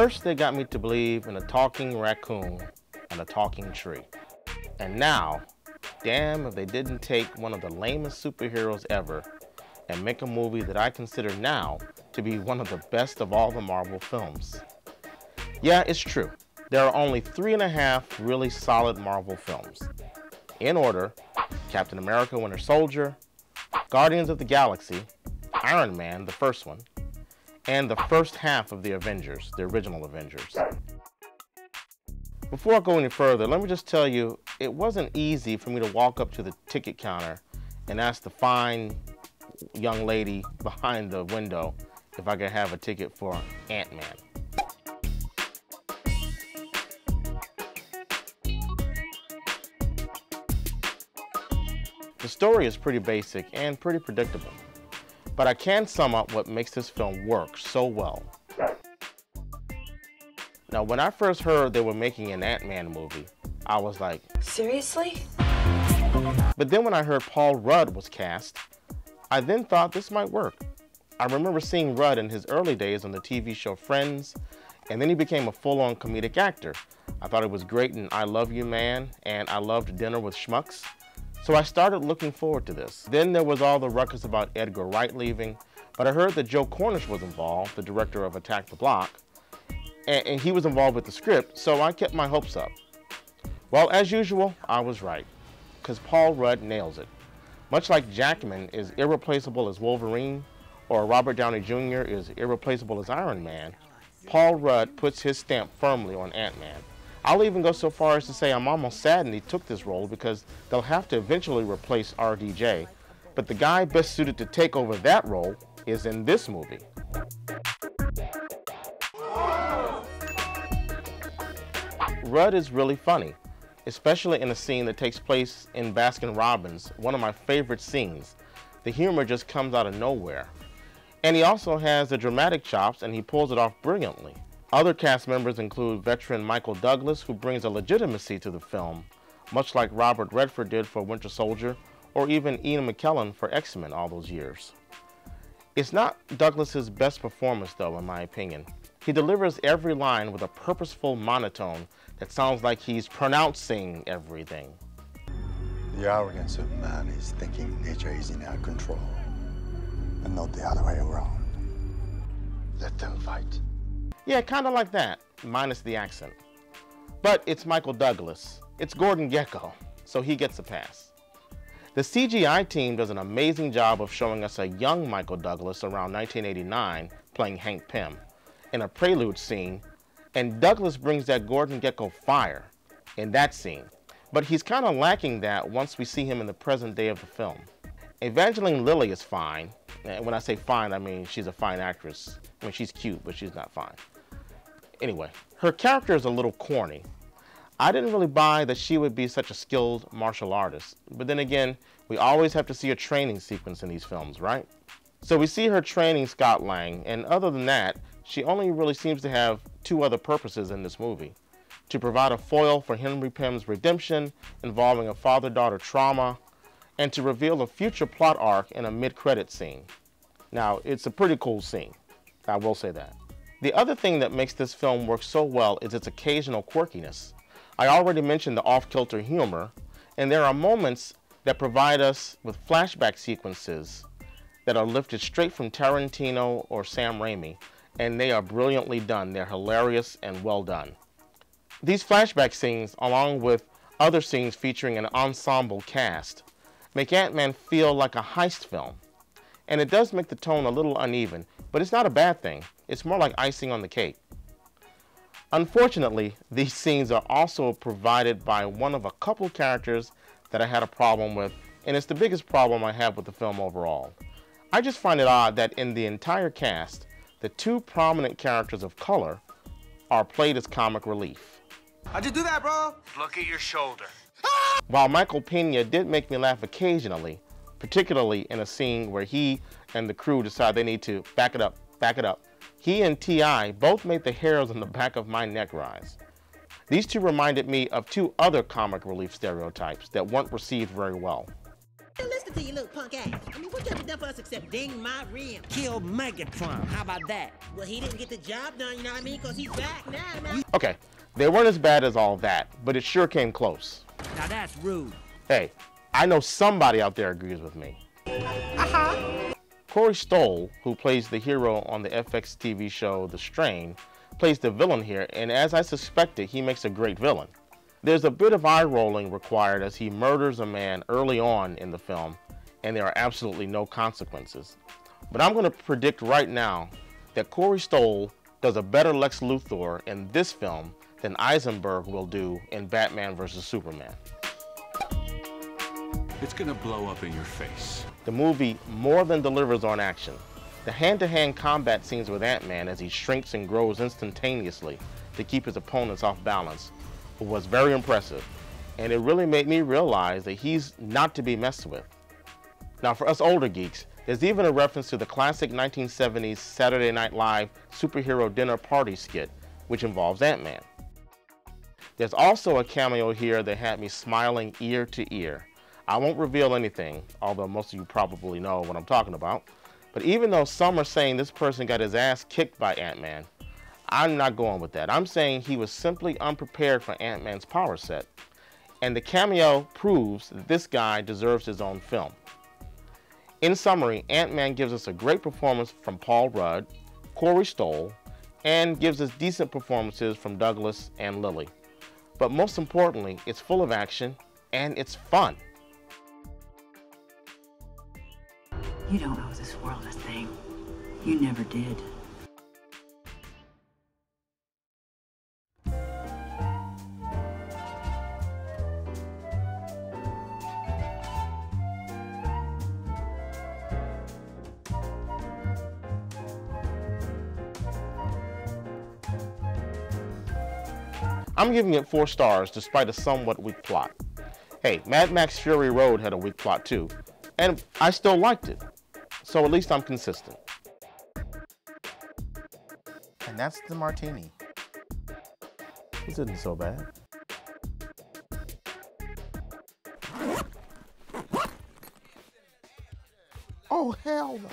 First, they got me to believe in a talking raccoon and a talking tree. And now, damn if they didn't take one of the lamest superheroes ever and make a movie that I consider now to be one of the best of all the Marvel films. Yeah, it's true. There are only 3.5 really solid Marvel films. In order: Captain America: Winter Soldier, Guardians of the Galaxy, Iron Man, the first one, and the first half of the Avengers, the original Avengers. Before I go any further, let me just tell you, it wasn't easy for me to walk up to the ticket counter and ask the fine young lady behind the window if I could have a ticket for Ant-Man. The story is pretty basic and pretty predictable, but I can sum up what makes this film work so well. Now, when I first heard they were making an Ant-Man movie, I was like, seriously? But then when I heard Paul Rudd was cast, I then thought this might work. I remember seeing Rudd in his early days on the TV show Friends, and then he became a full-on comedic actor. I thought it was great in I Love You Man, and I loved Dinner with Schmucks. So I started looking forward to this. Then there was all the ruckus about Edgar Wright leaving, but I heard that Joe Cornish was involved, the director of Attack the Block, and he was involved with the script, so I kept my hopes up. Well, as usual, I was right, because Paul Rudd nails it. Much like Jackman is irreplaceable as Wolverine, or Robert Downey Jr. is irreplaceable as Iron Man, Paul Rudd puts his stamp firmly on Ant-Man. I'll even go so far as to say I'm almost saddened he took this role because they'll have to eventually replace RDJ, but the guy best suited to take over that role is in this movie. Rudd is really funny, especially in a scene that takes place in Baskin-Robbins, one of my favorite scenes. The humor just comes out of nowhere. And he also has the dramatic chops, and he pulls it off brilliantly. Other cast members include veteran Michael Douglas, who brings a legitimacy to the film, much like Robert Redford did for Winter Soldier, or even Ian McKellen for X-Men all those years. It's not Douglas's best performance, though, in my opinion. He delivers every line with a purposeful monotone that sounds like he's pronouncing everything. The arrogance of man is thinking nature is in our control, and not the other way around. Let them fight. Yeah, kind of like that, minus the accent. But it's Michael Douglas. It's Gordon Gekko, so he gets a pass. The CGI team does an amazing job of showing us a young Michael Douglas around 1989 playing Hank Pym in a prelude scene, and Douglas brings that Gordon Gekko fire in that scene. But he's kind of lacking that once we see him in the present day of the film. Evangeline Lilly is fine. And when I say fine, I mean she's a fine actress. I mean, she's cute, but she's not fine. Anyway, her character is a little corny. I didn't really buy that she would be such a skilled martial artist. But then again, we always have to see a training sequence in these films, right? So we see her training Scott Lang, and other than that, she only really seems to have two other purposes in this movie: to provide a foil for Henry Pym's redemption involving a father-daughter trauma, and to reveal a future plot arc in a mid-credit scene. Now, it's a pretty cool scene, I will say that. The other thing that makes this film work so well is its occasional quirkiness. I already mentioned the off-kilter humor, and there are moments that provide us with flashback sequences that are lifted straight from Tarantino or Sam Raimi, and they are brilliantly done. They're hilarious and well done. These flashback scenes, along with other scenes featuring an ensemble cast, make Ant-Man feel like a heist film. And it does make the tone a little uneven, but it's not a bad thing. It's more like icing on the cake. Unfortunately, these scenes are also provided by one of a couple characters that I had a problem with, and it's the biggest problem I have with the film overall. I just find it odd that in the entire cast, the two prominent characters of color are played as comic relief. How'd you do that, bro? Look at your shoulder. While Michael Pena did make me laugh occasionally, particularly in a scene where he and the crew decide they need to back it up, he and T.I. both made the hairs on the back of my neck rise. These two reminded me of two other comic relief stereotypes that weren't received very well. Listen Listen to your little punk ass. I mean, what you ever done for us except ding my rim? Kill Megatron. How about that? Well, he didn't get the job done, you know what I mean? Because he's back now. Okay, they weren't as bad as all that, but it sure came close. Now that's rude. Hey, I know somebody out there agrees with me. Corey Stoll, who plays the hero on the FX TV show The Strain, plays the villain here, and as I suspected, he makes a great villain. There's a bit of eye-rolling required as he murders a man early on in the film, and there are absolutely no consequences. But I'm going to predict right now that Corey Stoll does a better Lex Luthor in this film than Eisenberg will do in Batman vs. Superman. It's gonna blow up in your face. The movie more than delivers on action. The hand-to-hand combat scenes with Ant-Man as he shrinks and grows instantaneously to keep his opponents off balance was very impressive, and it really made me realize that he's not to be messed with. Now for us older geeks, there's even a reference to the classic 1970s Saturday Night Live superhero dinner party skit, which involves Ant-Man. There's also a cameo here that had me smiling ear to ear. I won't reveal anything, although most of you probably know what I'm talking about. But even though some are saying this person got his ass kicked by Ant-Man, I'm not going with that. I'm saying he was simply unprepared for Ant-Man's power set. And the cameo proves that this guy deserves his own film. In summary, Ant-Man gives us a great performance from Paul Rudd, Corey Stoll, and gives us decent performances from Douglas and Lily. But most importantly, it's full of action and it's fun. You don't owe this world a thing. You never did. I'm giving it 4 stars despite a somewhat weak plot. Hey, Mad Max Fury Road had a weak plot too, and I still liked it. So at least I'm consistent. And that's the martini. This isn't so bad. Oh, hell no.